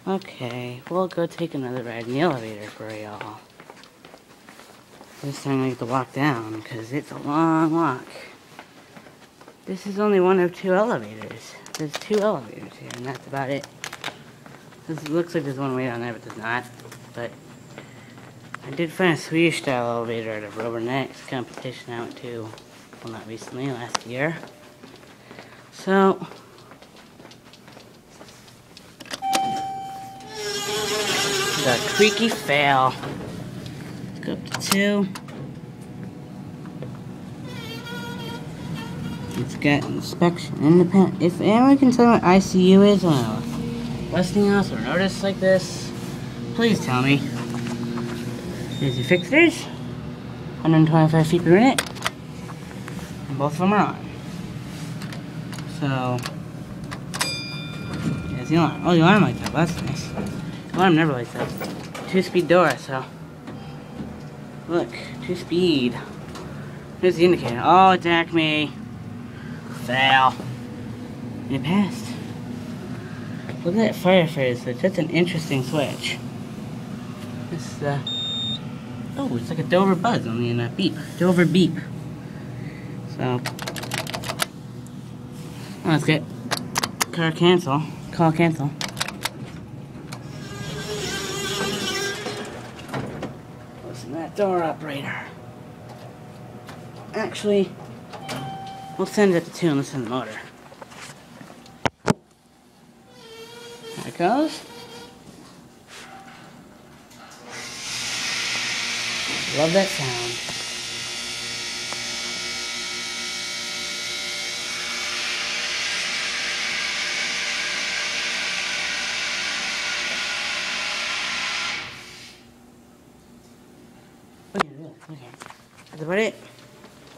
Okay, we'll go take another ride in the elevator for y'all. This time I get to walk down, because it's a long walk. This is only one of 2 elevators. There's 2 elevators here, and that's about it. This looks like there's one way down there, but there's not. But I did find a Swedish style elevator at a Rubbernex competition I went to, well, not recently, last year. So the creaky fail. Let's go up to 2. It's got inspection, independent. If anyone can tell me what ICU is on a Westinghouse or notice like this, please tell me. There's your fixtures, 125 feet per minute, and both of them are on. So, there's the alarm. Oh, the alarm lights up. That's nice. The alarm never lights up. 2-speed door, so. Look, 2-speed. Here's the indicator. Oh, it's Acme. Fail. It passed. Look at that firefighter switch. That's an interesting switch. This, oh, it's like a Dover buzz, only in a beep. Dover beep. So, oh, let's get call cancel. Listen to that door operator. Actually, we'll send it to 2 and listen to the motor. There it goes. Love that sound. Okay, that's about it.